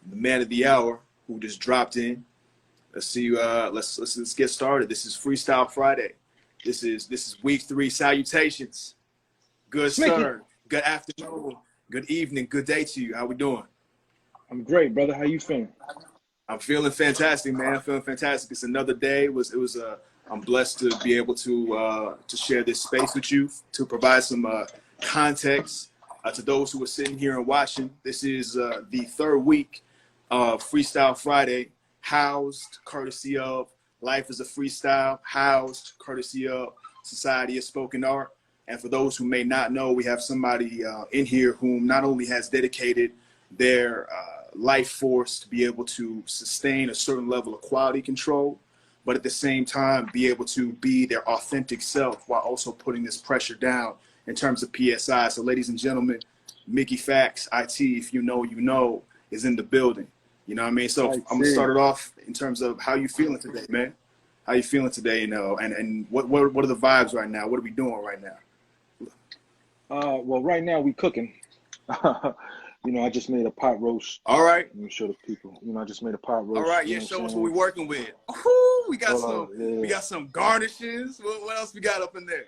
the man of the hour who just dropped in. Let's see. Let's get started. This is Freestyle Friday. This is week 3. Salutations. Good sir. Good afternoon. Good evening. Good day to you. How we doing? I'm great, brother. How you feeling? I'm feeling fantastic, man. I'm feeling fantastic. It's another day. I'm blessed to be able to share this space with you, to provide some context to those who are sitting here and watching. This is the 3rd week of Freestyle Friday, housed courtesy of Life is a Freestyle, housed courtesy of Society of Spoken Art. And for those who may not know, we have somebody in here whom not only has dedicated their life force to be able to sustain a certain level of quality control, but at the same time be able to be their authentic self while also putting this pressure down in terms of PSI. So ladies and gentlemen, Mickey Factz, IT, if you know, is in the building. You know what I mean? So I'm gonna start it off in terms of how you feeling today, man. How you feeling today, you know, and what are the vibes right now? What are we doing right now? Well, right now we cooking. You know, I just made a pot roast. All right. Let me show the people. You know, I just made a pot roast. All right, yeah, show us what we're working with. Ooh, we got we got some garnishes. What else we got up in there?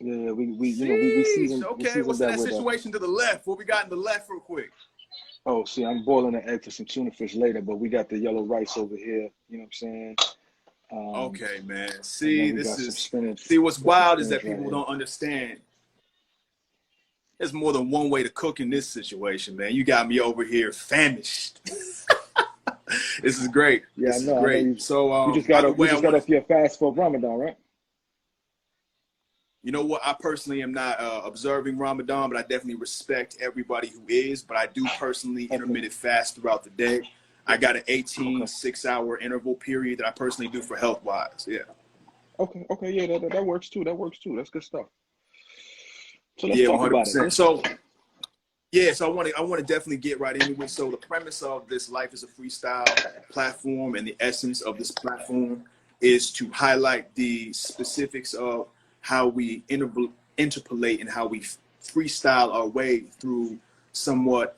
Yeah, we seasoned. Okay, what's that situation to the left? What we got in the left real quick? Oh, see, I'm boiling an egg for some tuna fish later, but we got the yellow rice over here. You know what I'm saying? Okay, man. See, this is spinach. See, what's wild is that people don't understand. There's more than one way to cook in this situation, man. You got me over here famished. This is great. Yeah, this I know. Is great. You just got off your fast for Ramadan, right? You know what? I personally am not observing Ramadan, but I definitely respect everybody who is. But I do personally intermittent fast throughout the day. I got an 18 6-hour interval period that I personally do for health-wise. Yeah. Okay, yeah, that works too. That's good stuff. So let's yeah, talk 100%. about it. So I want to definitely get right into it. So the premise of this Life is a Freestyle platform and the essence of this platform is to highlight the specifics of how we interpolate and how we freestyle our way through somewhat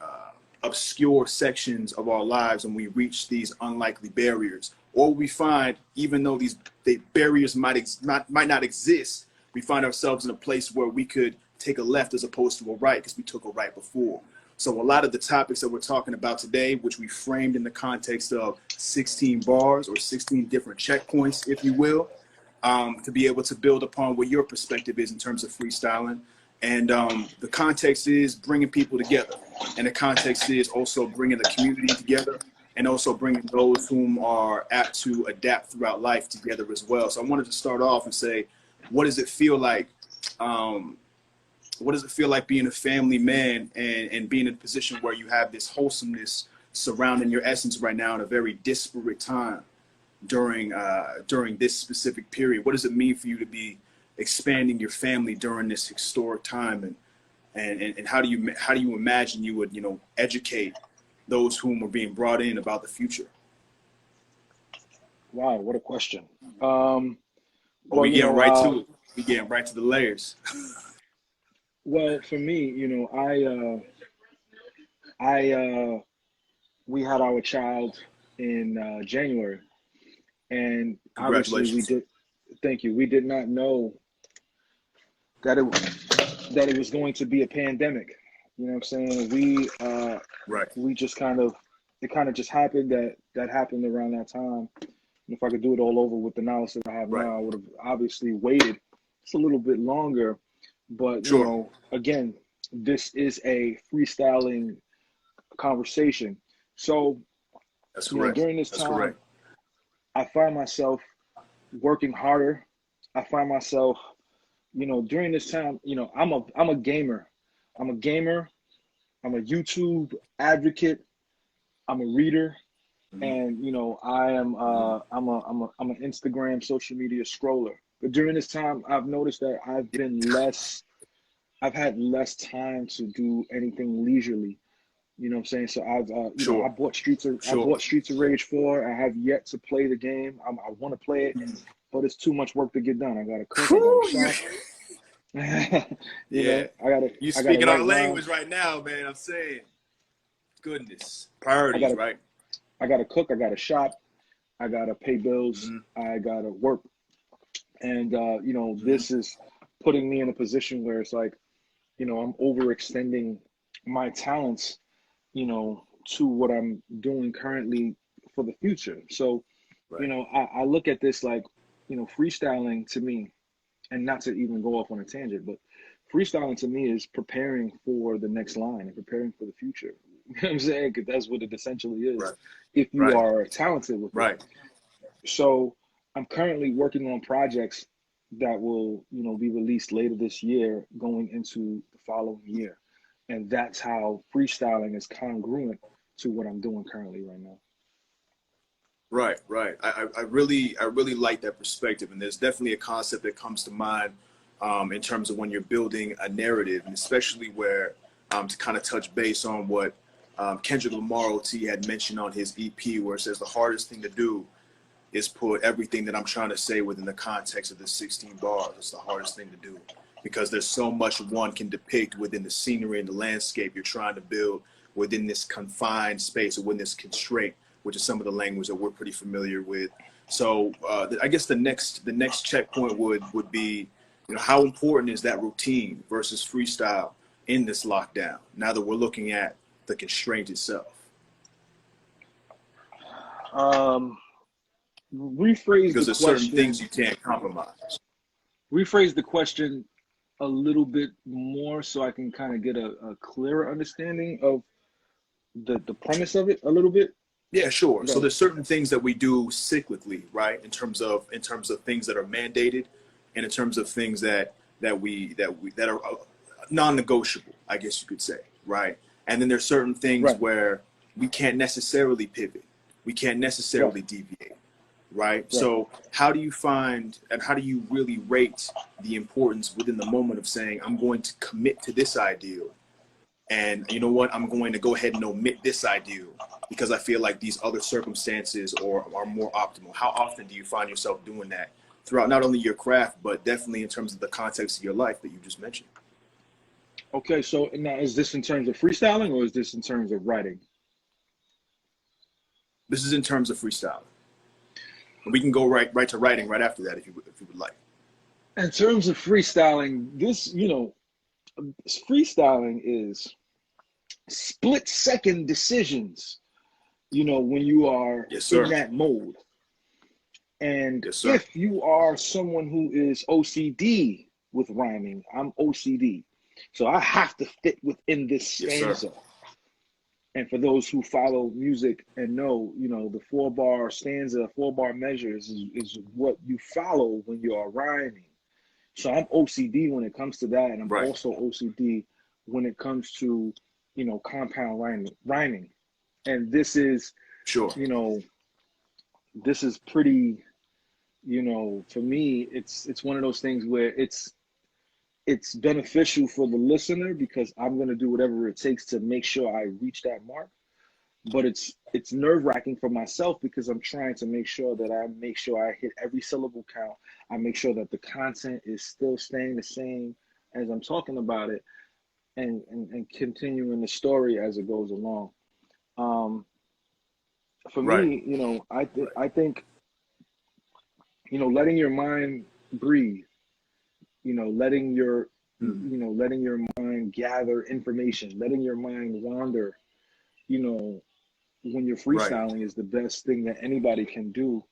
obscure sections of our lives when we reach these unlikely barriers. Or we find, even though the barriers might not exist, we find ourselves in a place where we could take a left as opposed to a right because we took a right before. So a lot of the topics that we're talking about today, which we framed in the context of 16 bars or 16 different checkpoints, if you will, to be able to build upon what your perspective is in terms of freestyling. And the context is bringing people together. And the context is also bringing the community together and also bringing those whom are apt to adapt throughout life together as well. So I wanted to start off and say, what does it feel like? What does it feel like being a family man and being in a position where you have this wholesomeness surrounding your essence right now in a very disparate time during this specific period? What does it mean for you to be expanding your family during this historic time, and how do you imagine you would educate those whom are being brought in about the future? Wow, what a question. We getting right to it. We getting right to the layers. Well, for me, we had our child in January, and obviously we did. Thank you. We did not know that it was going to be a pandemic. You know what I'm saying? We just it kind of just happened that happened around that time. And if I could do it all over with the knowledge that I have now, I would have obviously waited just a little bit longer. But again, this is a freestyling conversation. So that's correct. During this time, I find myself working harder. I find myself, during this time, I'm a gamer. I'm a YouTube advocate. I'm a reader, and I'm an Instagram social media scroller. But during this time, I've noticed that I've had less time to do anything leisurely. You know what I'm saying? So I bought Streets of Rage 4. I have yet to play the game. I want to play it, but it's too much work to get done. I gotta cook. I gotta shop. You speaking our language right now, man. I'm saying. Goodness. Priorities, right? I got to cook. I got to shop. I got to pay bills. I got to work. And, you know, this is putting me in a position where it's like, you know, I'm overextending my talents, you know, to what I'm doing currently for the future. So, you know, I look at this like, you know, freestyling to me, and not to even go off on a tangent, but freestyling to me is preparing for the next line and preparing for the future. You know what I'm saying? Because that's what it essentially is, if you are talented with it. So I'm currently working on projects that will, you know, be released later this year, going into the following year. And that's how freestyling is congruent to what I'm doing currently right now. Right. I really like that perspective. And there's definitely a concept that comes to mind in terms of when you're building a narrative, and especially where to kind of touch base on what Kendrick Lamar OT had mentioned on his EP, where it says the hardest thing to do is put everything that I'm trying to say within the context of the 16 bars. It's the hardest thing to do because there's so much one can depict within the scenery and the landscape you're trying to build within this confined space or within this constraint, which is some of the language that we're pretty familiar with. So I guess the next checkpoint would be, you know, how important is that routine versus freestyle in this lockdown, now that we're looking at the constraint itself? Rephrase because the there's question. Certain things you can't compromise. Rephrase the question a little bit more so I can kind of get a clearer understanding of the premise of it a little bit. Yeah, sure. So there's certain things that we do cyclically, right? In terms of things that are mandated, and in terms of things that are non-negotiable, I guess you could say, right? And then there's certain things where we can't necessarily pivot, we can't necessarily deviate, right? So how do you find, and how do you really rate the importance within the moment of saying, I'm going to commit to this ideal, and you know what, I'm going to go ahead and omit this ideal because I feel like these other circumstances are more optimal? How often do you find yourself doing that throughout not only your craft, but definitely in terms of the context of your life that you just mentioned? Okay, so now is this in terms of freestyling or is this in terms of writing? This is in terms of freestyling. And we can go right to writing right after that if you would like. In terms of freestyling, this, you know, freestyling is split-second decisions, you know, when you are in that mode. And if you are someone who is OCD with rhyming, I'm OCD. So I have to fit within this stanza. And for those who follow music and know, you know, the 4-bar stanza, 4-bar measures is what you follow when you are rhyming. So I'm OCD when it comes to that. And I'm also OCD when it comes to, you know, compound rhyming. And this is, you know, this is pretty, you know, for me, it's one of those things where it's beneficial for the listener because I'm going to do whatever it takes to make sure I reach that mark. But it's nerve-wracking for myself because I'm trying to make sure that I hit every syllable count. I make sure that the content is still staying the same as I'm talking about it, and continuing the story as it goes along. For me, you know, I think, you know, letting your mind breathe, you know, letting your mind gather information, letting your mind wander, you know, when you're freestyling is the best thing that anybody can do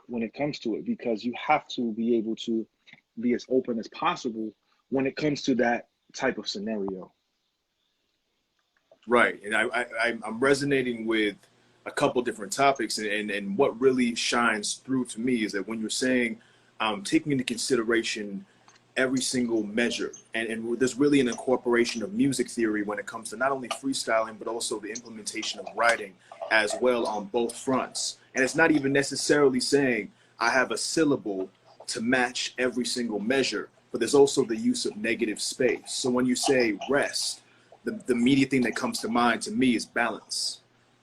when it comes to it, because you have to be able to be as open as possible when it comes to that type of scenario. Right. And I'm resonating with a couple different topics, and what really shines through to me is that when you're saying taking into consideration every single measure, and there's really an incorporation of music theory when it comes to not only freestyling but also the implementation of writing as well on both fronts. And it's not even necessarily saying I have a syllable to match every single measure, but there's also the use of negative space. So when you say rest, the immediate thing that comes to mind to me is balance,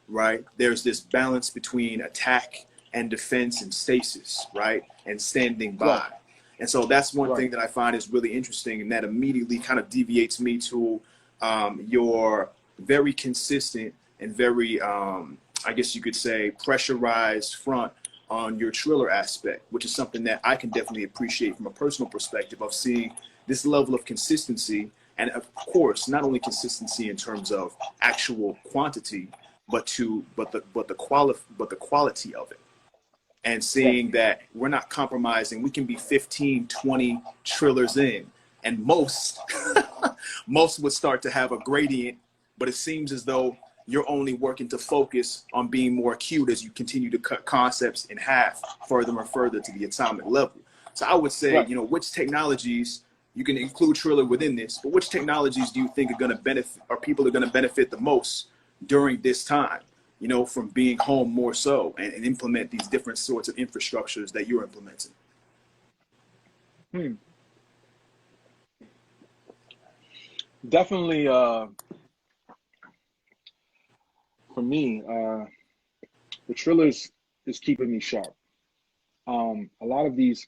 right? There's this balance between attack and defense and stasis, right? And standing by. And so that's one thing that I find is really interesting, and that immediately kind of deviates me to your very consistent and very, I guess you could say, pressurized front on your Triller aspect, which is something that I can definitely appreciate from a personal perspective of seeing this level of consistency. And of course, not only consistency in terms of actual quantity, but the quality of it. And seeing that we're not compromising, we can be 15, 20 trillers in, and most would start to have a gradient, but it seems as though you're only working to focus on being more acute as you continue to cut concepts in half further and further to the atomic level. So I would say, you know, which technologies, you can include Triller within this, but which technologies do you think are going to benefit, or people are going to benefit the most during this time, you know, from being home more so, and implement these different sorts of infrastructures that you're implementing? Definitely, for me, the Trillers is keeping me sharp. A lot of these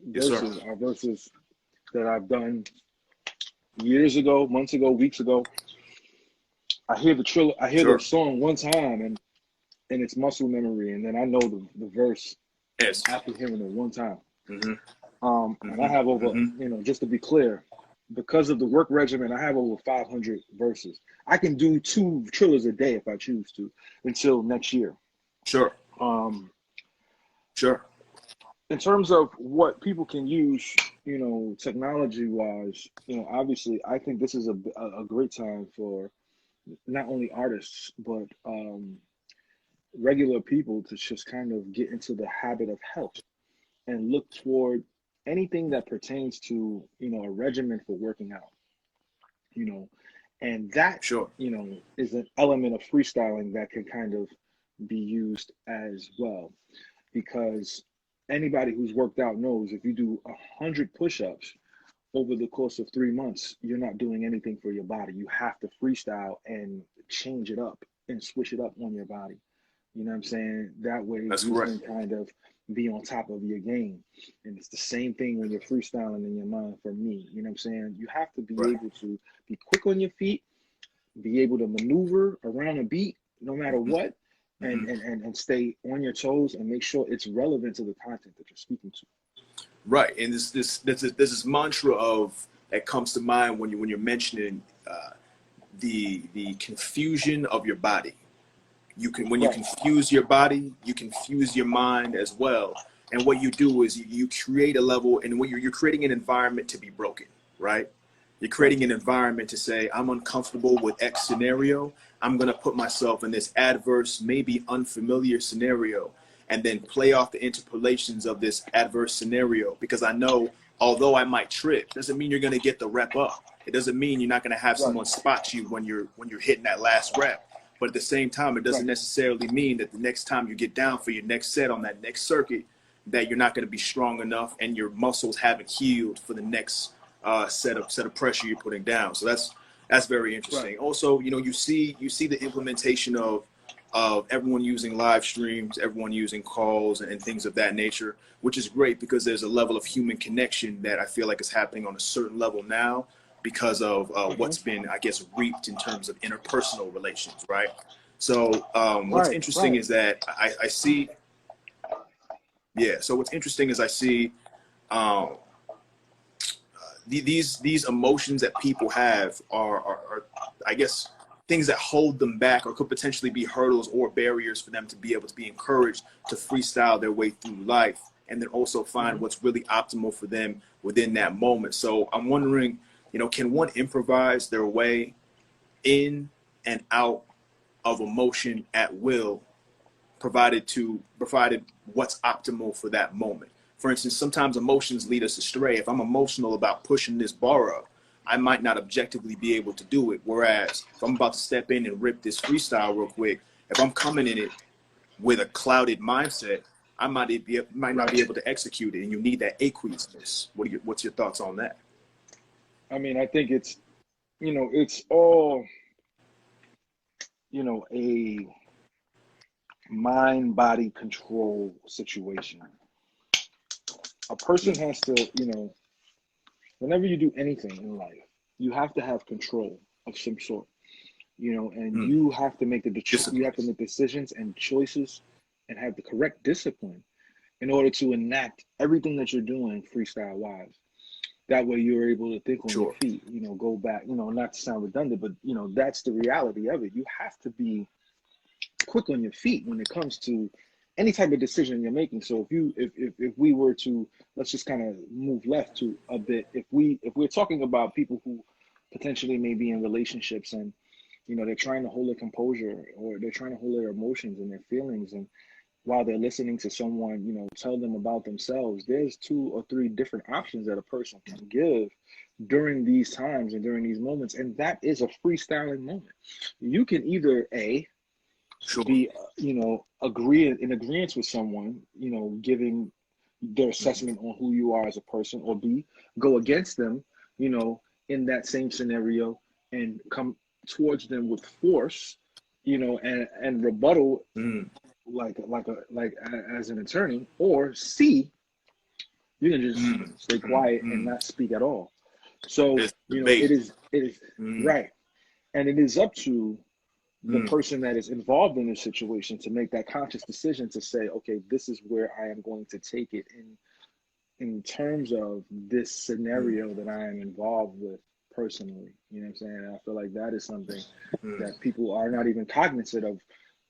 verses are verses that I've done years ago, months ago, weeks ago. I hear the Triller, I hear the song one time, and it's muscle memory, and then I know the verse after hearing it one time. And I have over, you know, just to be clear, because of the work regimen, I have over 500 verses. I can do 2 Trillers a day if I choose to, until next year. Sure. In terms of what people can use, you know, technology-wise, you know, obviously, I think this is a great time for not only artists, but regular people to just kind of get into the habit of health and look toward anything that pertains to, you know, a regimen for working out, you know, and that, you know, is an element of freestyling that can kind of be used as well, because anybody who's worked out knows if you do 100 push-ups over the course of 3 months, you're not doing anything for your body. You have to freestyle and change it up and switch it up on your body. You know what I'm saying? That way you can kind of be on top of your game. And it's the same thing when you're freestyling in your mind for me. You know what I'm saying? You have to be able to be quick on your feet, be able to maneuver around a beat no matter what, and stay on your toes and make sure it's relevant to the content that you're speaking to. Right, and there's this mantra of that comes to mind when you're mentioning the confusion of your body. You confuse your body, you confuse your mind as well. And what you do is you create a level, and when you're creating an environment to be broken, right? You're creating an environment to say, I'm uncomfortable with X scenario. I'm going to put myself in this adverse, maybe unfamiliar scenario, and then play off the interpolations of this adverse scenario, because I know, although I might trip, doesn't mean you're going to get the rep up. It doesn't mean you're not going to have someone spot you when you're hitting that last rep. But at the same time, it doesn't necessarily mean that the next time you get down for your next set on that next circuit, that you're not going to be strong enough and your muscles haven't healed for the next set of pressure you're putting down. So that's very interesting. Also, you know, you see the implementation of everyone using live streams, everyone using calls and things of that nature, which is great because there's a level of human connection that I feel like is happening on a certain level now because of what's been, I guess, reaped in terms of interpersonal relations, right? So what's interesting is that I see, so what's interesting is I see these emotions that people have are I guess, things that hold them back or could potentially be hurdles or barriers for them to be able to be encouraged to freestyle their way through life, and then also find what's really optimal for them within that moment. So I'm wondering, you know, can one improvise their way in and out of emotion at will, provided what's optimal for that moment? For instance, sometimes emotions lead us astray. If I'm emotional about pushing this bar up, I might not objectively be able to do it. Whereas if I'm about to step in and rip this freestyle real quick, if I'm coming in it with a clouded mindset, I might not be able to execute it, and you need that aqueousness. What's your thoughts on that? I mean, I think it's, you know, it's all, you know, a mind-body control situation. A person has to, you know, whenever you do anything in life, you have to have control of some sort. you know, and you have to make you have to make decisions and choices and have the correct discipline in order to enact everything that you're doing freestyle wise. That way you're able to think on your feet, you know, go back, you know, not to sound redundant, but, you know, that's the reality of it. You have to be quick on your feet when it comes to any type of decision you're making. So if we were to, let's just kind of move left to a bit, if we're talking about people who potentially may be in relationships and, you know, they're trying to hold their composure, or they're trying to hold their emotions and their feelings, and while they're listening to someone, you know, tell them about themselves, there's 2 or 3 different options that a person can give during these times and during these moments. And that is a freestyling moment. You can either be, you know, in agreement with someone, you know, giving their assessment on who you are as a person, or B, go against them, you know, in that same scenario and come towards them with force, you know, and rebuttal like as an attorney. Or C, you can just stay quiet and not speak at all. So, you know, it is right. And it is up to the person that is involved in this situation to make that conscious decision to say, okay, this is where I am going to take it in terms of this scenario that I am involved with personally. You know what I'm saying? I feel like that is something that people are not even cognizant of,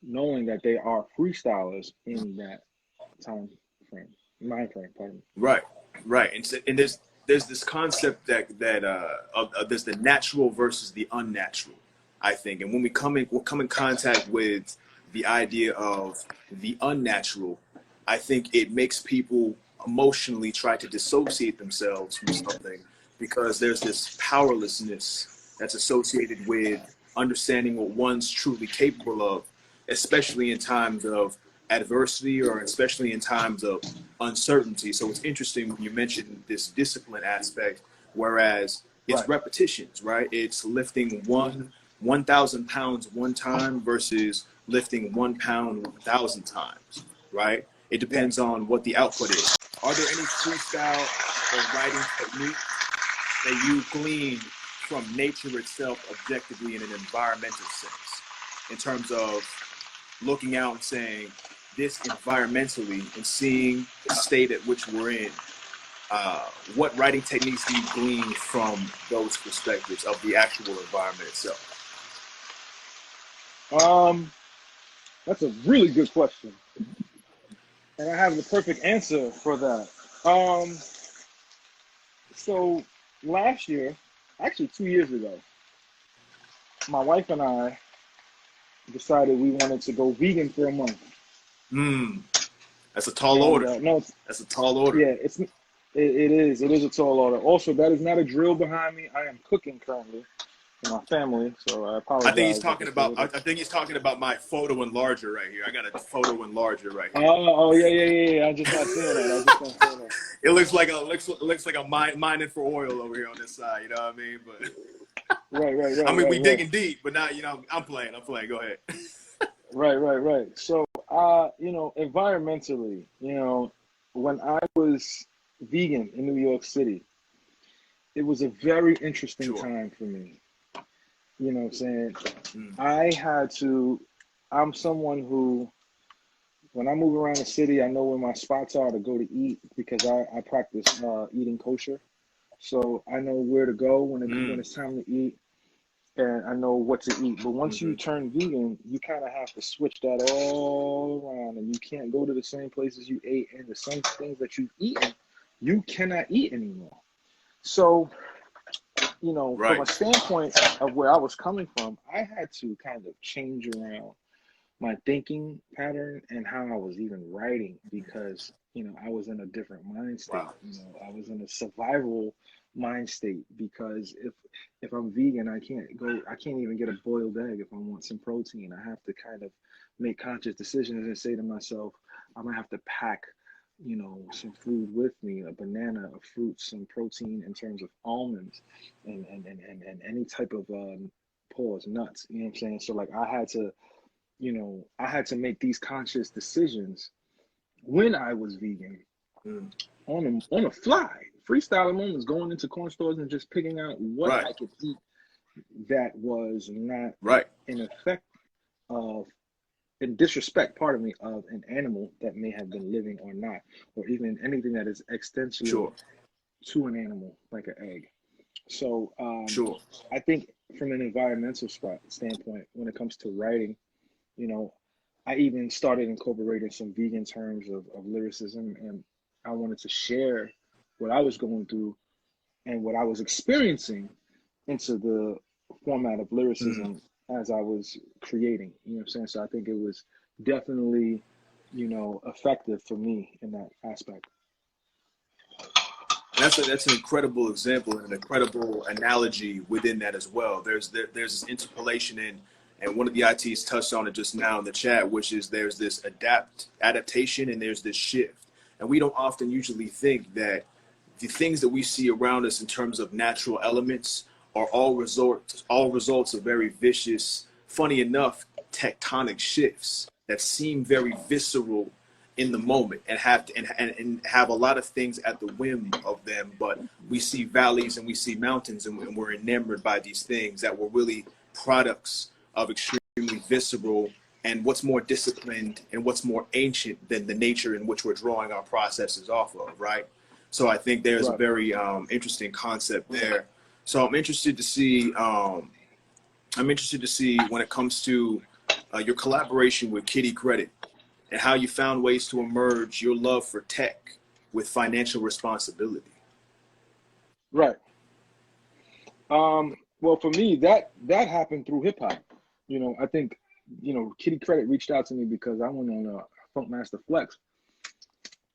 knowing that they are freestylers in that mind frame, pardon me. Right. And there's this concept that there's the natural versus the unnatural, I think. And when we'll come in contact with the idea of the unnatural, I think it makes people emotionally try to dissociate themselves from something, because there's this powerlessness that's associated with understanding what one's truly capable of, especially in times of adversity, or especially in times of uncertainty. So it's interesting when you mentioned this discipline aspect, whereas it's repetitions, right? It's lifting 1,000 pounds one time versus lifting 1 pound 1,000 times, right? It depends on what the output is. Are there any freestyle or writing techniques that you glean from nature itself objectively in an environmental sense, in terms of looking out and saying this environmentally and seeing the state at which we're in? What writing techniques do you glean from those perspectives of the actual environment itself? That's a really good question, and I have the perfect answer for that. So last year, actually 2 years ago, my wife and I decided we wanted to go vegan for a month. That's a tall order. No, that's a tall order. Yeah, it is a tall order. Also, that is not a drill behind me. I am cooking currently for my family, so I apologize. I think he's talking about my photo enlarger right here. I got a photo enlarger right here. Oh yeah. I just not seeing that. It looks like a mining for oil over here on this side. You know what I mean? But right. I mean, we digging deep, but not, you know, I'm playing. Go ahead. Right. So, you know, environmentally, you know, when I was vegan in New York City, it was a very interesting time for me. You know what I'm saying? I'm someone who, when I move around the city, I know where my spots are to go to eat, because I practice eating kosher. So I know where to go when it's time to eat, and I know what to eat. But once you turn vegan, you kind of have to switch that all around, and you can't go to the same places you ate, and the same things that you've eaten, you cannot eat anymore. So, you know, from a standpoint of where I was coming from, I had to kind of change around my thinking pattern and how I was even writing, because, you know, I was in a different mind state. You know, I was in a survival mind state, because if I'm vegan, I can't even get a boiled egg if I want some protein. I have to kind of make conscious decisions and say to myself, I'm gonna have to pack, you know, some food with me, a banana, a fruit, some protein in terms of almonds, and any type of nuts. You know what I'm saying? So like I had to make these conscious decisions when I was vegan on a fly. Freestyling moments, going into corn stores and just picking out what I could eat that was not right. in effect of, in disrespect, pardon me, of an animal that may have been living or not, or even anything that is extensive Sure. to an animal, like an egg. So Sure. I think from an environmental standpoint, when it comes to writing, you know, I even started incorporating some vegan terms of lyricism, and I wanted to share what I was going through and what I was experiencing into the format of lyricism as I was creating. You know what I'm saying? So I think it was definitely, you know, effective for me in that aspect. That's an incredible example and an incredible analogy within that as well. There's this interpolation and one of the ITs touched on it just now in the chat, which is there's this adaptation and there's this shift. And we don't often usually think that the things that we see around us in terms of natural elements are all results of very vicious, funny enough, tectonic shifts that seem very visceral in the moment and have a lot of things at the whim of them. But we see valleys and we see mountains, and we're enamored by these things that were really products of extremely visceral and what's more disciplined and what's more ancient than the nature in which we're drawing our processes off of, right? So I think there's a very interesting concept there. So I'm interested to see when it comes to your collaboration with Kiddie Kredit and how you found ways to emerge your love for tech with financial responsibility. Right. Well, for me, that happened through hip hop. You know, I think, you know, Kiddie Kredit reached out to me because I went on a Funkmaster Flex.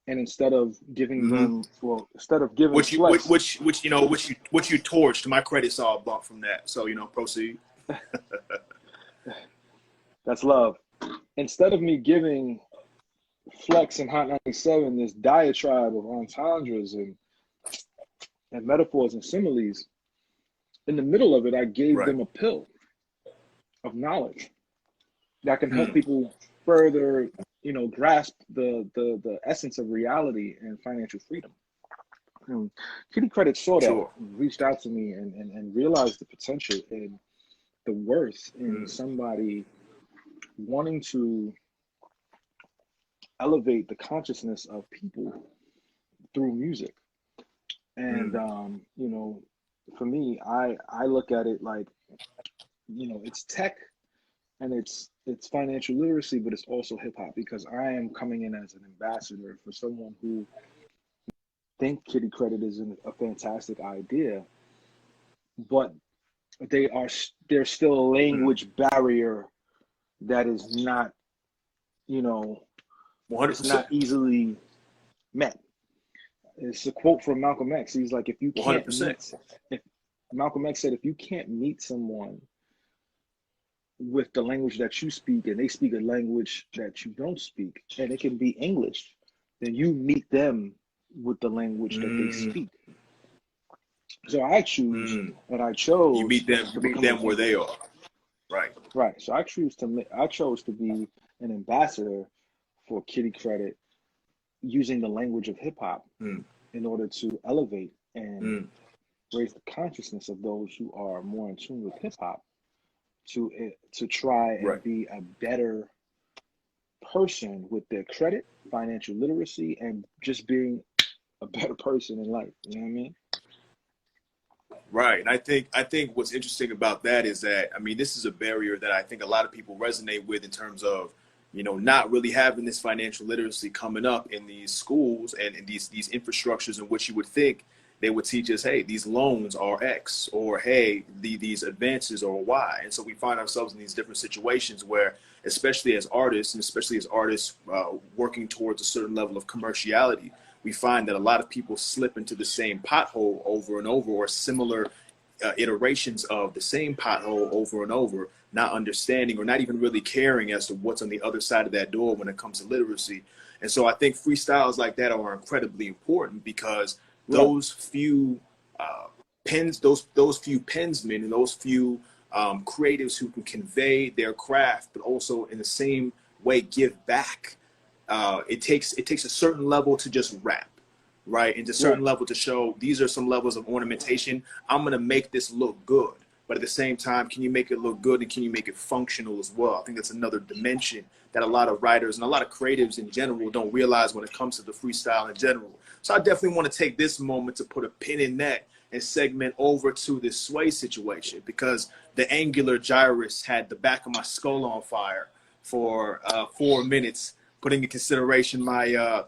And instead of giving them, well, instead of giving which you torched, my credits all bump from that. So, you know, proceed. That's love. Instead of me giving Flex and Hot 97 this diatribe of entendres and metaphors and similes, in the middle of it, I gave them a pill of knowledge that can help people further, you know, grasp the essence of reality and financial freedom. Kiddie Kredit saw that, reached out to me and realized the potential and the worth in somebody wanting to elevate the consciousness of people through music. And you know, for me, I look at it like, you know, it's tech and it's financial literacy, but it's also hip hop, because I am coming in as an ambassador for someone who think Kiddie Kredit is a fantastic idea, but there's still a language barrier that is not, you know, 100%. It's not easily met. It's a quote from Malcolm X. He's like, if you can't 100%. Malcolm X said, if you can't meet someone with the language that you speak and they speak a language that you don't speak, and it can be English, then you meet them with the language that they speak. So I choose, and I chose. You meet them where they are. Right. Right. So I chose to be an ambassador for Kiddie Kredit, using the language of hip hop in order to elevate and raise the consciousness of those who are more in tune with hip hop to try and be a better person with their credit, financial literacy, and just being a better person in life. You know what I mean? Right. And I think what's interesting about that is that, I mean, this is a barrier that I think a lot of people resonate with in terms of, you know, not really having this financial literacy coming up in these schools and in these infrastructures in which you would think they would teach us, hey, these loans are X, or hey, these advances are Y. And so we find ourselves in these different situations where, especially as artists, and especially as artists working towards a certain level of commerciality, we find that a lot of people slip into the same pothole over and over, or similar iterations of the same pothole over and over, not understanding or not even really caring as to what's on the other side of that door when it comes to literacy. And so I think freestyles like that are incredibly important, because those few those few pensmen and those few creatives who can convey their craft, but also in the same way give back. It takes a certain level to just rap, right? And a certain level to show these are some levels of ornamentation. I'm gonna make this look good, but at the same time, can you make it look good and can you make it functional as well? I think that's another dimension that a lot of writers and a lot of creatives in general don't realize when it comes to the freestyle in general. So I definitely want to take this moment to put a pin in that and segment over to this Sway situation, because the angular gyrus had the back of my skull on fire for 4 minutes, putting in consideration my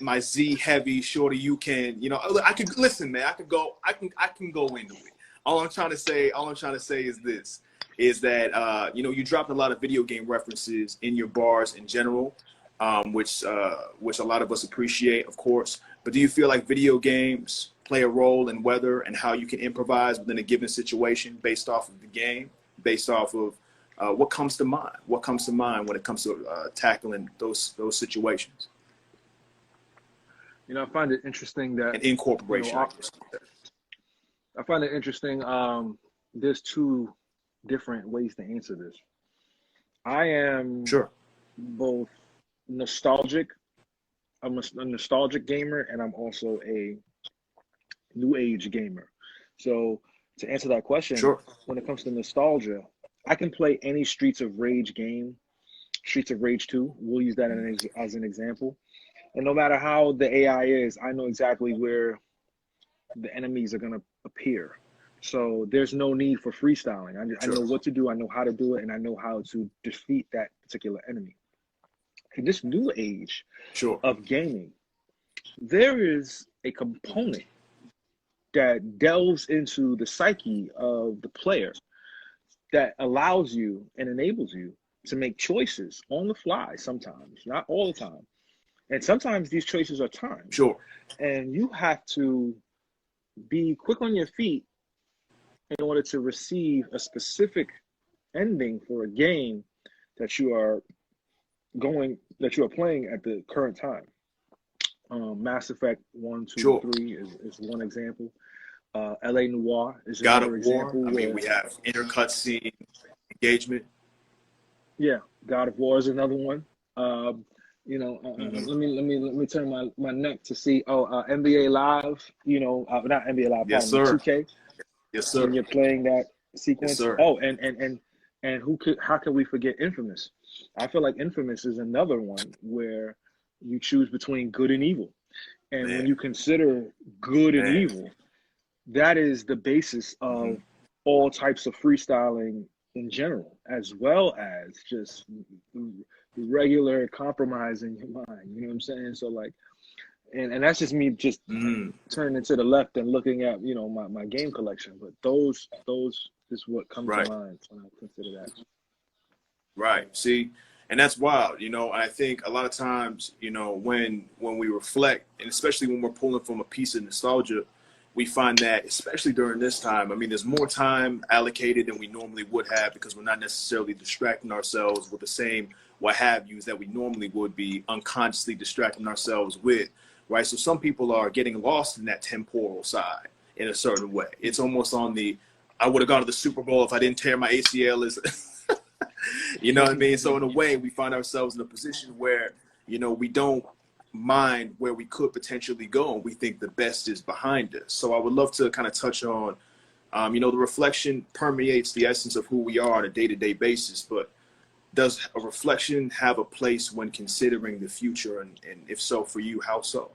my Z heavy shorty. You can, I could listen, man. I can go into it. All I'm trying to say is that you dropped a lot of video game references in your bars in general, which a lot of us appreciate, of course. But do you feel like video games play a role in whether and how you can improvise within a given situation based off of the game, based off of what comes to mind? What comes to mind when it comes to tackling those situations? I find it interesting that and incorporation. I find it interesting. There's two different ways to answer this. I am both nostalgic. I'm a nostalgic gamer, and I'm also a new age gamer. So to answer that question, when it comes to nostalgia, I can play any Streets of Rage game, Streets of Rage 2. We'll use that as an example. And no matter how the AI is, I know exactly where the enemies are going to appear. So there's no need for freestyling. I know what to do, I know how to do it, and I know how to defeat that particular enemy. In this new age of gaming, there is a component that delves into the psyche of the player that allows you and enables you to make choices on the fly sometimes, not all the time. And sometimes these choices are timed. And you have to be quick on your feet in order to receive a specific ending for a game that you are playing at the current time. Mass Effect 1, 2, 3 is one example. LA Noire is another example. I mean, we have intercut scene engagement. Yeah, God of War is another one. Let me turn my neck to see. NBA Live. Not NBA Live. Yes, sir. 2K. Yes, sir. When you're playing that sequence. Yes, sir. And how can we forget Infamous? I feel like Infamous is another one where you choose between good and evil. And when you consider good and evil, that is the basis of all types of freestyling in general, as well as just regular compromising your mind. You know what I'm saying? So like, and that's just me just turning to the left and looking at, my game collection. But those is what comes to mind when I consider that. Right. See, and that's wild, I think a lot of times, when we reflect, and especially when we're pulling from a piece of nostalgia, we find that, especially during this time, I mean, there's more time allocated than we normally would have because we're not necessarily distracting ourselves with the same what have yous that we normally would be unconsciously distracting ourselves with, right? So some people are getting lost in that temporal side in a certain way. It's almost on the, I would have gone to the Super Bowl if I didn't tear my ACL. You know what I mean? So in a way, we find ourselves in a position where, we don't mind where we could potentially go, and we think the best is behind us. So I would love to kind of touch on, the reflection permeates the essence of who we are on a day-to-day basis, but does a reflection have a place when considering the future? And if so, for you, how so?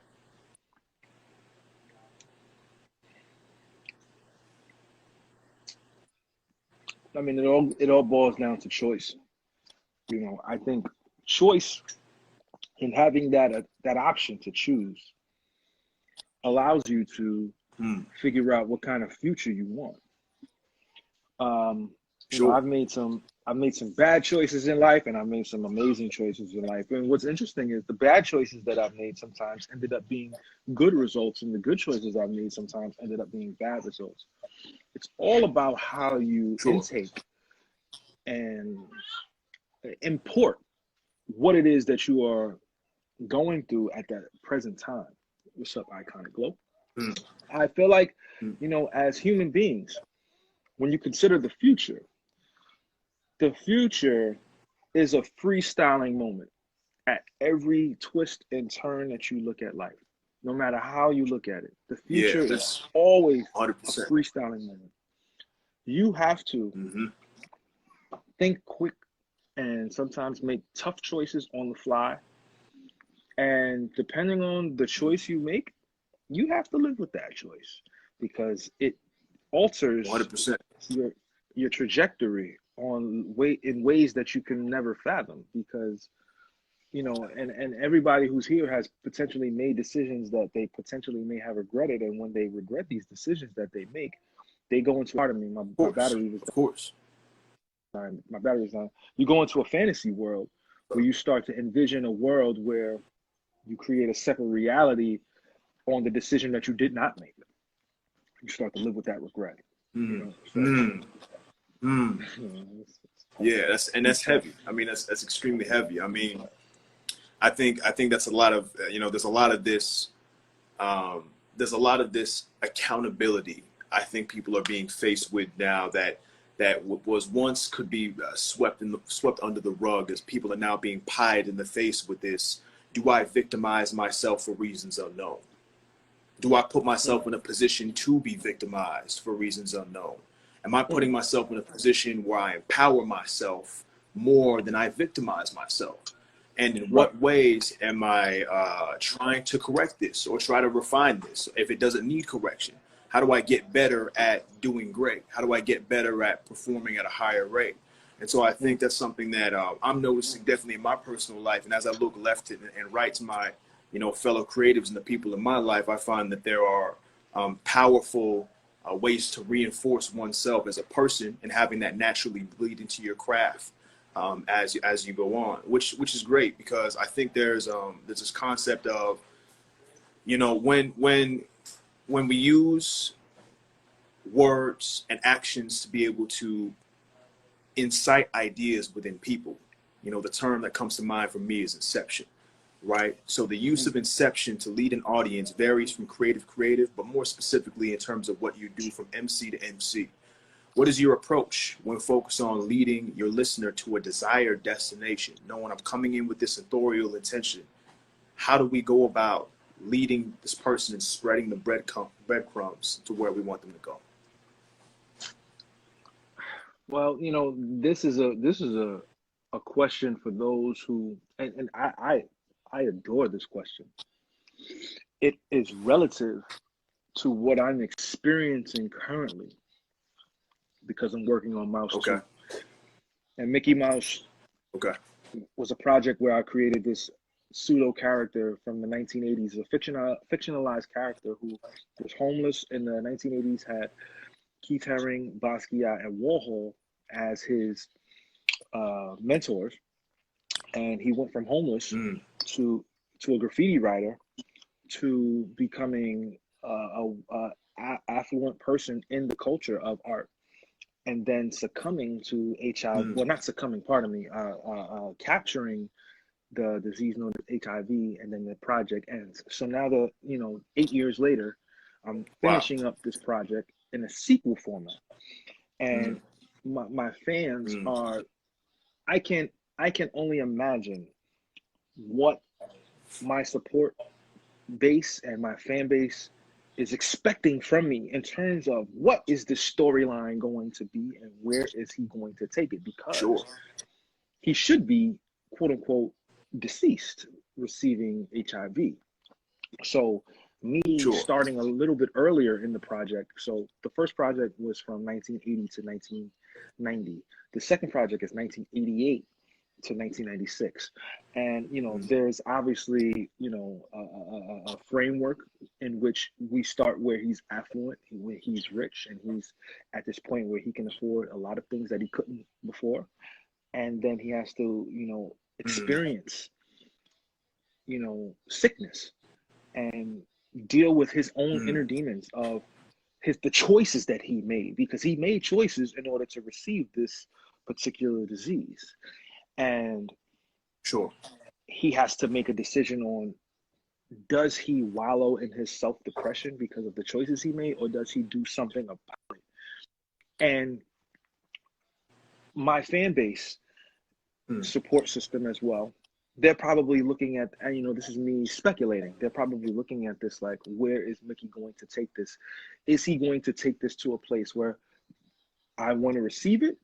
I mean, it all boils down to choice. I think choice and having that option to choose allows you to figure out what kind of future you want. I've made some bad choices in life, and I've made some amazing choices in life. And what's interesting is the bad choices that I've made sometimes ended up being good results, and the good choices I've made sometimes ended up being bad results. It's all about how you intake and import what it is that you are going through at that present time. What's up, Iconic Glow? I feel like, as human beings, when you consider the future is a freestyling moment at every twist and turn that you look at life. no matter how you look at it. The Yeah, future is that's always 100%. a freestyling moment. You have to think quick and sometimes make tough choices on the fly. And depending on the choice you make, you have to live with that choice because it alters 100%. your trajectory in ways that you can never fathom. Because and everybody who's here has potentially made decisions that they potentially may have regretted, and when they regret these decisions that they make, they go into part of me. My battery was of course. my battery's on. You go into a fantasy world where you start to envision a world where you create a separate reality on the decision that you did not make. You start to live with that regret. Yeah, that's heavy. I mean, that's extremely heavy. I mean, I think that's a lot of there's a lot of this accountability. I think people are being faced with now that was once could be swept under the rug, as people are now being pied in the face with this. Do I victimize myself for reasons unknown? Do I put myself in a position to be victimized for reasons unknown? Am I putting myself in a position where I empower myself more than I victimize myself? And in what ways am I trying to correct this or try to refine this if it doesn't need correction? How do I get better at doing great? How do I get better at performing at a higher rate? And so I think that's something that I'm noticing definitely in my personal life. And as I look left and right to my fellow creatives and the people in my life, I find that there are powerful ways to reinforce oneself as a person and having that naturally bleed into your craft as you go on, which is great, because I think there's this concept of when we use words and actions to be able to incite ideas within people, the term that comes to mind for me is inception. Right. So the use of inception to lead an audience varies from creative, but more specifically in terms of what you do from MC to MC. What is your approach when focused on leading your listener to a desired destination? Knowing I'm coming in with this authorial intention, how do we go about leading this person and spreading the breadcrumbs to where we want them to go? Well, this is a question for those who, and I adore this question. It is relative to what I'm experiencing currently, because I'm working on Mouse 2. And Mickey Mouse was a project where I created this pseudo character from the 1980s, a fictionalized character who was homeless in the 1980s, had Keith Haring, Basquiat, and Warhol as his mentors. And he went from homeless to a graffiti writer to becoming a affluent person in the culture of art, and then succumbing to HIV. Well, not succumbing, pardon me, capturing the disease known as HIV, and then the project ends. So now 8 years later, I'm finishing up this project in a sequel format, and my fans are. I can only imagine what my support base and my fan base is expecting from me in terms of what is the storyline going to be and where is he going to take it, because he should be, quote unquote, deceased, receiving HIV. So me starting a little bit earlier in the project. So the first project was from 1980 to 1990. The second project is 1988 to 1996. And, there's obviously, a framework in which we start where he's affluent, where he's rich, and he's at this point where he can afford a lot of things that he couldn't before. And then he has to, experience, sickness and deal with his own inner demons of the choices that he made, because he made choices in order to receive this particular disease. And he has to make a decision on, does he wallow in his self-depression because of the choices he made, or does he do something about it? And my fan base support system as well they're probably looking at, and you know, this is me speculating, they're probably looking at this like, where is Mickey going to take this? Is he going to take this to a place where I want to receive it?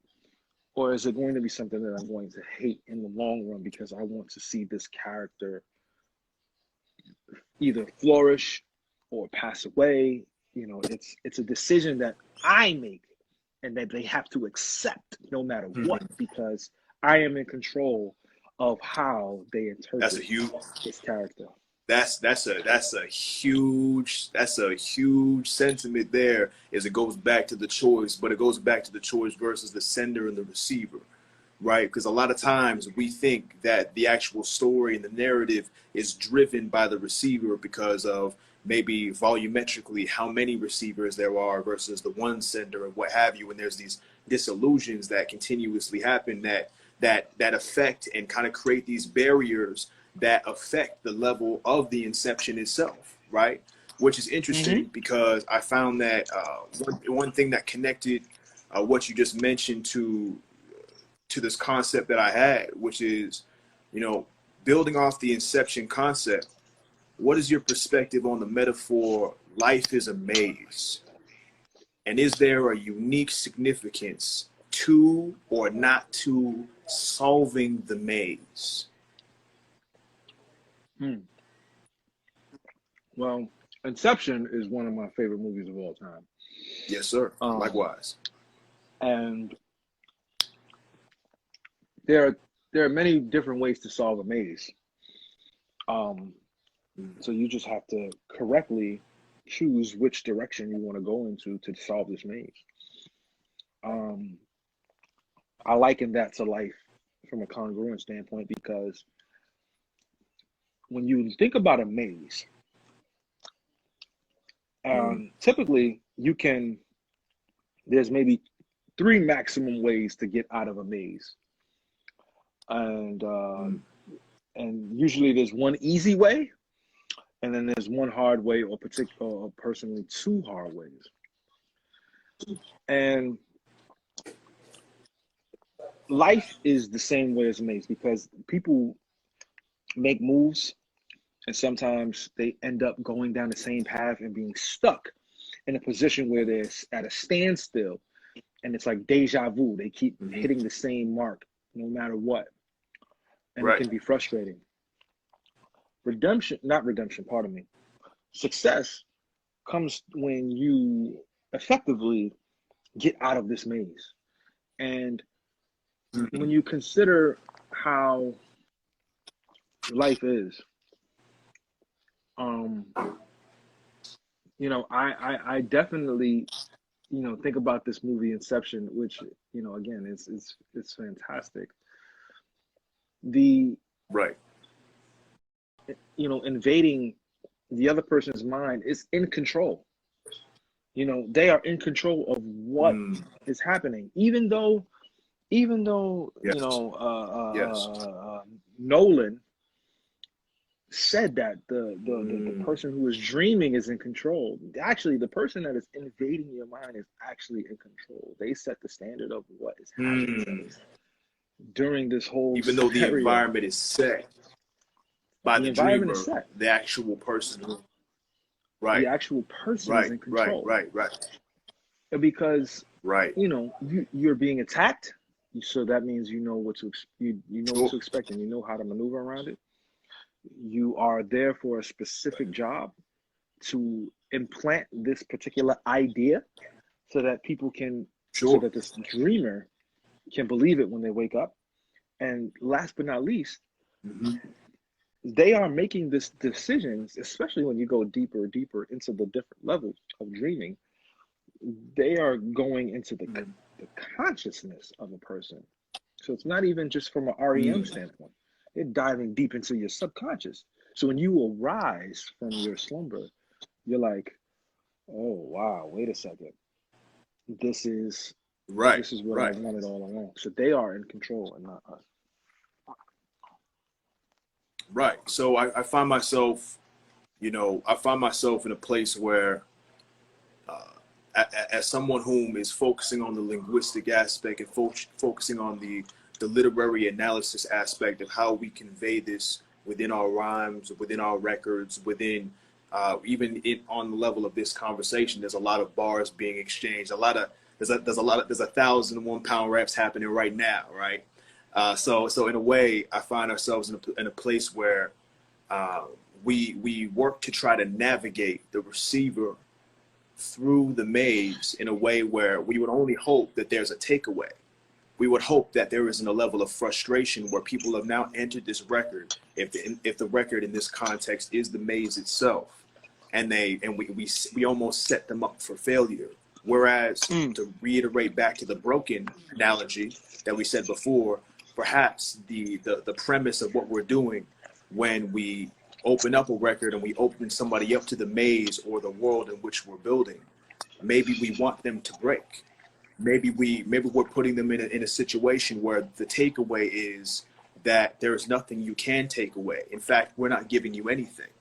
Or is it going to be something that I'm going to hate in the long run because I want to see this character either flourish or pass away? You know, it's a decision that I make and that they have to accept no matter what, because I am in control of how they interpret this character. That's a huge sentiment there, as it goes back to the choice, but it goes back to the choice versus the sender and the receiver, right? Because a lot of times we think that the actual story and the narrative is driven by the receiver because of maybe volumetrically how many receivers there are versus the one sender and what have you, and there's these disillusions that continuously happen that affect and kind of create these barriers that affect the level of the inception itself, right? Which is interesting because I found that one thing that connected what you just mentioned to this concept that I had, which is, you know, building off the inception concept. What is your perspective on the metaphor, life is a maze? And is there a unique significance to or not to solving the maze? Well, Inception is one of my favorite movies of all time. Yes, sir. Likewise. And there are many different ways to solve a maze. So you just have to correctly choose which direction you want to go into to solve this maze. I liken that to life from a congruent standpoint, because when you think about a maze, typically there's maybe 3 maximum ways to get out of a maze. And usually there's one easy way, and then there's one hard way, or personally 2 hard ways. And life is the same way as a maze, because people make moves and sometimes they end up going down the same path and being stuck in a position where they're at a standstill, and it's like deja vu. They keep hitting the same mark no matter what, and it can be frustrating. Success comes when you effectively get out of this maze. And when you consider how life is, you know, I definitely, you know, think about this movie Inception, which, you know, again, it's fantastic. You know, invading the other person's mind is in control. You know, they are in control of what is happening, even though you know, Nolan said that the person who is dreaming is in control. Actually, the person that is invading your mind is actually in control. They set the standard of what is happening during this whole even though the environment is set by the dreamer, the actual person, the actual person is in control. Because you know, you're being attacked, so that means you know what to what to expect, and you know how to maneuver around it. You are there for a specific job, to implant this particular idea so that people can, so that this dreamer can believe it when they wake up. And last but not least, they are making this decisions, especially when you go deeper into the different levels of dreaming. They are going into the consciousness of a person. So it's not even just from an REM standpoint. They're diving deep into your subconscious. So when you arise from your slumber, you're like, oh, wow, wait a second. This is what I wanted all along. So they are in control and not us. Right. So I find myself, you know, in a place where as someone whom is focusing on the linguistic aspect and focusing on the the literary analysis aspect of how we convey this within our rhymes, within our records, within on the level of this conversation. There's a lot of bars being exchanged. There's 1,001 pound reps happening right now, right? So in a way, I find ourselves in a place where we work to try to navigate the receiver through the maze in a way where we would only hope that there's a takeaway. We would hope that there isn't a level of frustration where people have now entered this record, if the record in this context is the maze itself, and we almost set them up for failure. Whereas, to reiterate back to the broken analogy that we said before, perhaps the premise of what we're doing when we open up a record and we open somebody up to the maze or the world in which we're building, maybe we want them to break. Maybe we're putting them in a situation where the takeaway is that there is nothing you can take away. In fact, we're not giving you anything.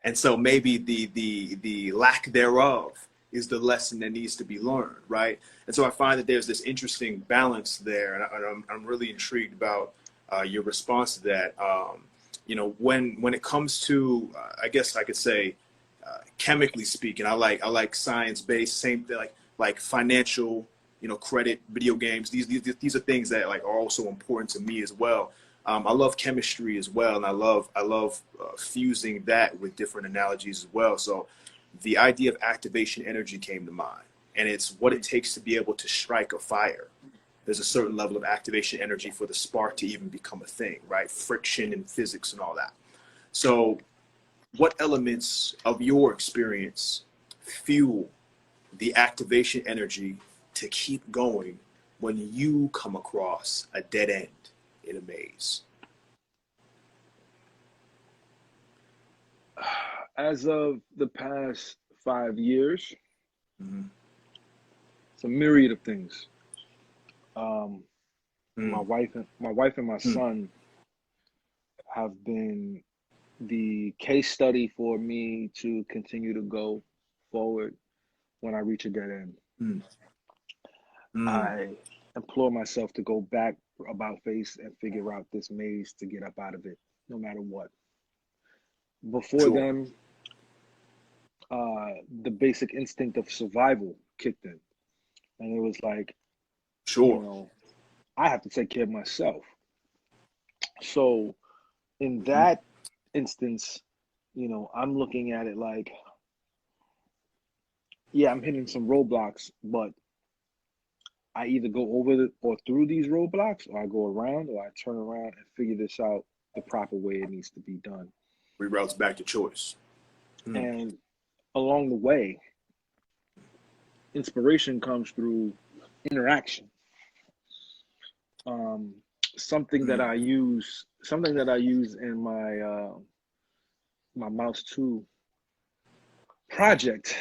And so maybe the lack thereof is the lesson that needs to be learned, right? And so I find that there's this interesting balance there, and I'm really intrigued about your response to that. When it comes to, I guess I could say, chemically speaking, I like science-based, same thing, like financial, credit, video games. These are things that are also important to me as well. I love chemistry as well, and I love fusing that with different analogies as well. So the idea of activation energy came to mind, and it's what it takes to be able to strike a fire. There's a certain level of activation energy for the spark to even become a thing, right? Friction and physics and all that. So what elements of your experience fuel the activation energy to keep going when you come across a dead end in a maze? As of the past 5 years, it's a myriad of things. My wife and my son have been the case study for me to continue to go forward when I reach a dead end. I implore myself to go back about face and figure out this maze to get up out of it, no matter what. Before then, the basic instinct of survival kicked in, and it was like, I have to take care of myself. So in that instance, I'm looking at it like, yeah, I'm hitting some roadblocks, but I either go over or through these roadblocks, or I go around, or I turn around and figure this out the proper way it needs to be done. Reroutes back to choice. And along the way, inspiration comes through interaction. Something that I use in my my Mouse 2 project,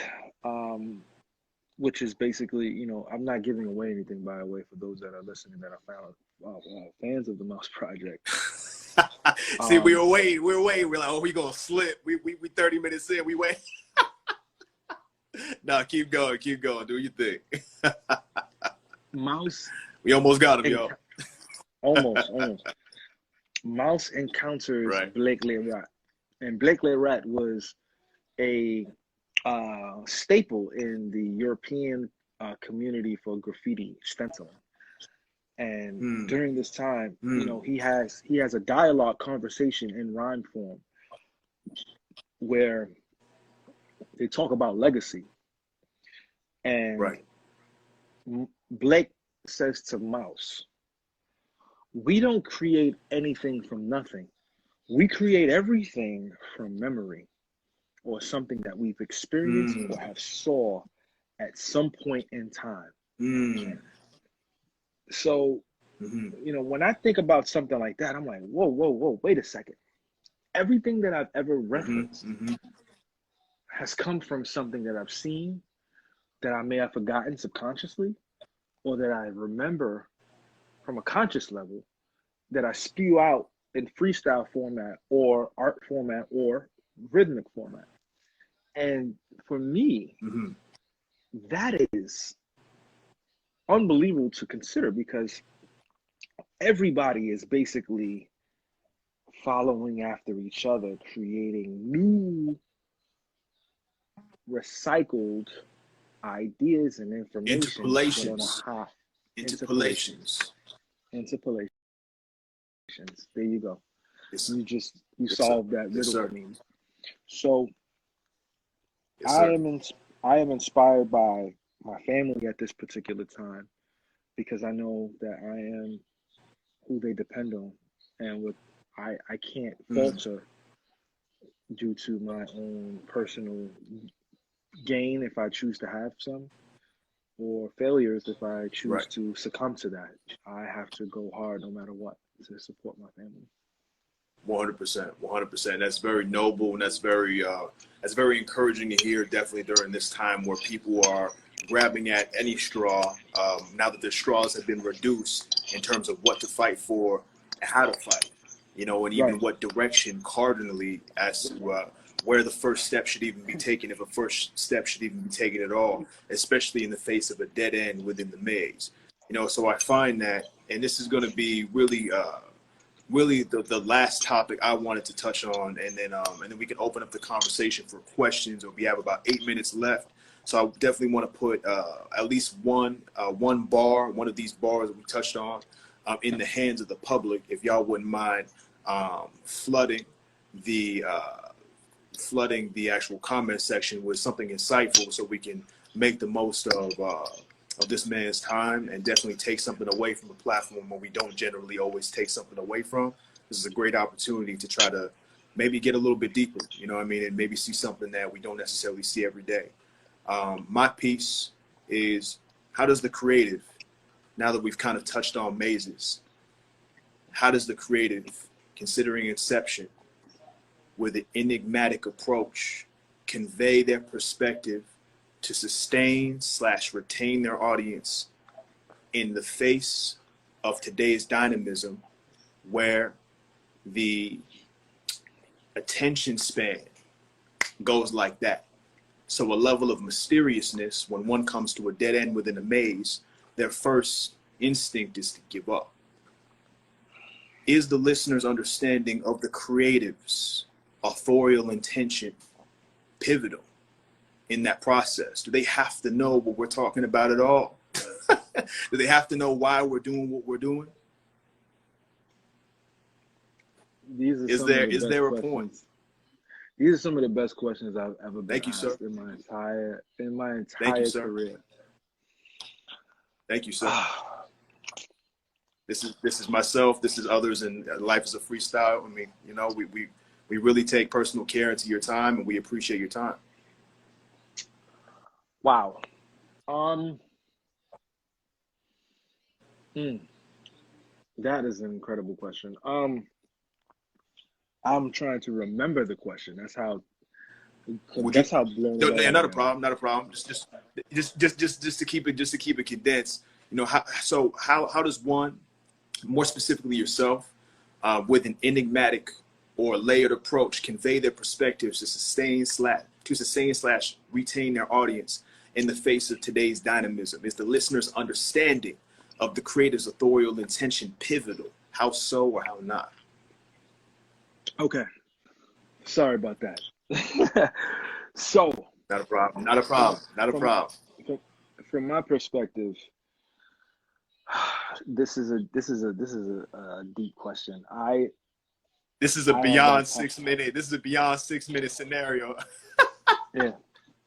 which is basically, I'm not giving away anything, by the way, for those that are listening that are fans of the Mouse project. See, we were waiting. We're like, oh, we gonna slip. We 30 minutes in. We wait. No, keep going. Do your thing. Mouse. We almost got him, y'all. Almost. Mouse encounters Blake Leyrat, and Blake Leyrat was a staple in the European community for graffiti stenciling. And during this time, he has a dialogue conversation in rhyme form where they talk about legacy. And Blake says to Mouse, we don't create anything from nothing. We create everything from memory or something that we've experienced or have saw at some point in time. So, when I think about something like that, I'm like, whoa, wait a second. Everything that I've ever referenced has come from something that I've seen, that I may have forgotten subconsciously, or that I remember from a conscious level, that I spew out in freestyle format or art format or rhythmic format. And for me, that is unbelievable to consider, because everybody is basically following after each other, creating new recycled ideas and information, but on a high interpolations. There you go. Yes, you yes, solved sir. that riddle Yes, for me. So yes, sir. I am inspired by my family at this particular time, because I know that I am who they depend on, and what I can't falter due to my own personal gain if I choose to have some, or failures if I choose to succumb to that. I have to go hard no matter what to support my family. 100%, 100%. That's very noble, and that's very encouraging to hear. Definitely during this time where people are grabbing at any straw, now that the straws have been reduced in terms of what to fight for and how to fight, you know, and even what direction cardinally as to where the first step should even be taken, if a first step should even be taken at all, especially in the face of a dead end within the maze. You know, so I find that, and this is going to be really the last topic I wanted to touch on, and then we can open up the conversation for questions. Or we have about 8 minutes left, so I definitely want to put at least one bar, one of these bars that we touched on, in the hands of the public. If y'all wouldn't mind flooding the actual comment section with something insightful, so we can make the most of this man's time and definitely take something away from the platform where we don't generally always take something away from. This is a great opportunity to try to maybe get a little bit deeper, you know what I mean, and maybe see something that we don't necessarily see every day. My piece is, how does the creative, now that we've kind of touched on mazes, how does the creative, considering inception, with an enigmatic approach, convey their perspective to sustain/retain their audience in the face of today's dynamism, where the attention span goes like that? So a level of mysteriousness, when one comes to a dead end within a maze, their first instinct is to give up. Is the listener's understanding of the creative's authorial intention pivotal in that process? Do they have to know what we're talking about at all? Do they have to know why we're doing what we're doing? Is there a point? These are some of the best questions I've ever been asked in my entire career. Thank you, sir. This is myself. This is others in Life is a Freestyle. I mean, you know, we really take personal care into your time, and we appreciate your time. Wow. That is an incredible question. I'm trying to remember the question. That's how blown away. Not a problem. Just to keep it condensed. You know, how does one, more specifically yourself, with an enigmatic or layered approach, convey their perspectives to sustain/retain their audience in the face of today's dynamism? Is the listener's understanding of the creator's authorial intention pivotal? How so, or how not? Okay. Sorry about that. So. Not a problem. From my perspective, this is a deep question. This is a beyond 6 minute. This is a beyond 6 minute scenario. Yeah,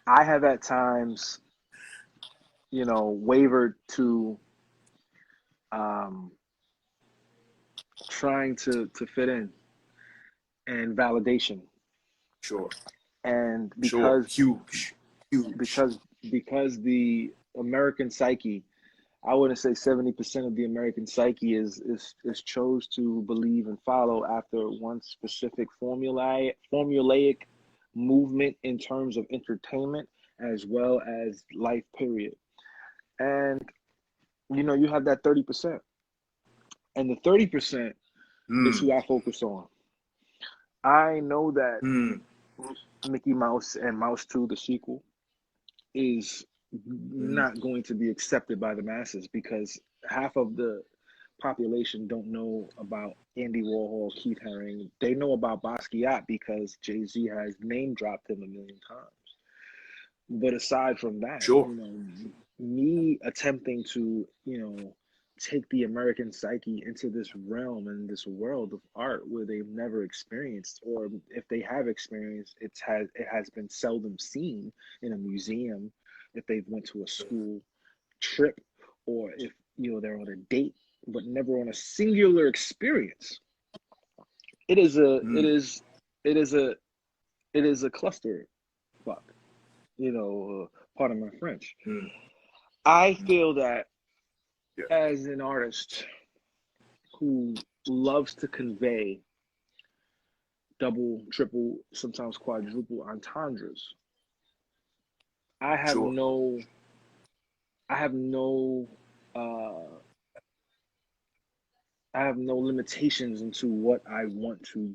I have at times, you know, wavered to trying to fit in and validation. Sure. And because huge. Because the American psyche, I wouldn't say 70% of the American psyche is chose to believe and follow after one specific formulaic movement in terms of entertainment as well as life, period. And you know, you have that 30%, and the 30% is who I focus on. I know that Mickey Mouse and Mouse 2, the sequel, is not going to be accepted by the masses, because half of the population don't know about Andy Warhol, Keith Haring. They know about Basquiat because Jay-Z has name dropped him a million times. But aside from that, Sure. you know, me attempting to, you know, take the American psyche into this realm and this world of art where they've never experienced, or if they have experienced, it has been seldom seen in a museum, if they've went to a school trip, or if, you know, they're on a date, but never on a singular experience. It is a cluster fuck. You know, pardon my French. I feel that as an artist who loves to convey double, triple, sometimes quadruple entendres, I have no limitations into what I want to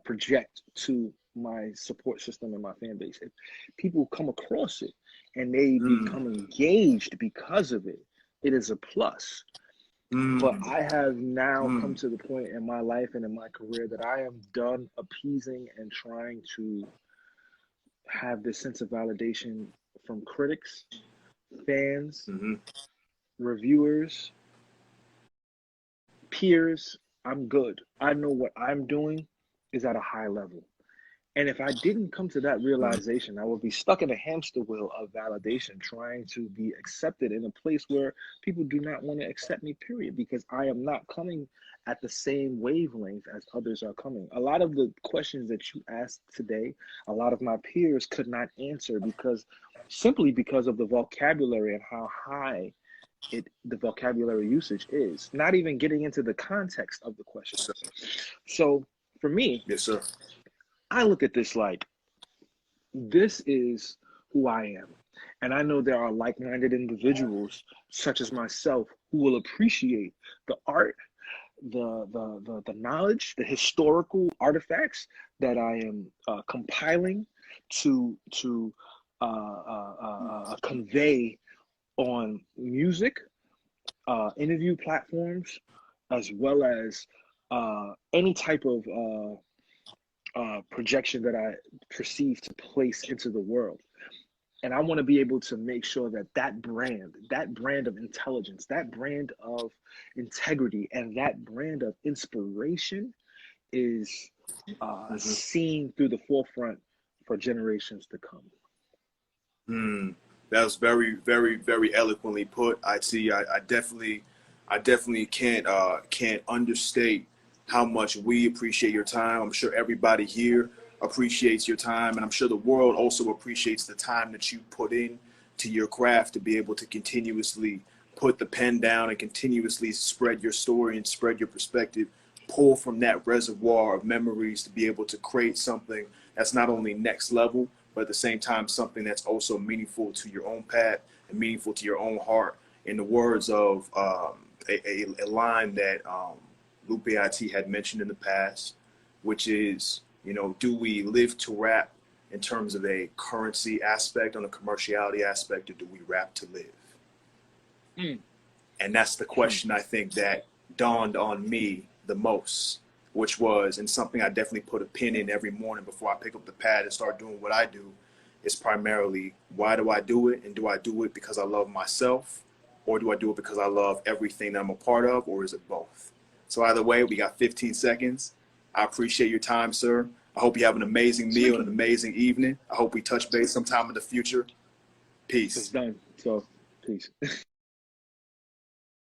project to my support system and my fan base. If people come across it and they become engaged because of it, it is a plus. But I have now come to the point in my life and in my career that I am done appeasing and trying to have this sense of validation from critics, fans, reviewers, peers. I'm good. I know what I'm doing is at a high level. And if I didn't come to that realization, I would be stuck in a hamster wheel of validation, trying to be accepted in a place where people do not want to accept me, period, because I am not coming at the same wavelength as others are coming. A lot of the questions that you asked today, a lot of my peers could not answer simply because of the vocabulary and how high the vocabulary usage is, not even getting into the context of the questions. So for me, yes, sir, I look at this like, this is who I am. And I know there are like-minded individuals such as myself who will appreciate the art, the knowledge, the historical artifacts that I am compiling to convey on music, interview platforms, as well as any type of projection that I perceive to place into the world. And I want to be able to make sure that that brand of intelligence, that brand of integrity, and that brand of inspiration is seen through the forefront for generations to come. That was very, very, very eloquently put. I definitely can't understate how much we appreciate your time. I'm sure everybody here appreciates your time, and I'm sure the world also appreciates the time that you put in to your craft to be able to continuously put the pen down and continuously spread your story and spread your perspective, pull from that reservoir of memories to be able to create something that's not only next level, but at the same time something that's also meaningful to your own path and meaningful to your own heart. In the words of a line that Lupe IT had mentioned in the past, which is, you know, do we live to rap in terms of a currency aspect, on a commerciality aspect, or do we rap to live? And that's the question I think that dawned on me the most, which was, and something I definitely put a pin in every morning before I pick up the pad and start doing what I do, is primarily, why do I do it? And do I do it because I love myself? Or do I do it because I love everything that I'm a part of? Or is it both? So either way, we got 15 seconds. I appreciate your time, sir. I hope you have an amazing meal and an amazing evening. I hope we touch base sometime in the future. Peace. It's done. So, peace.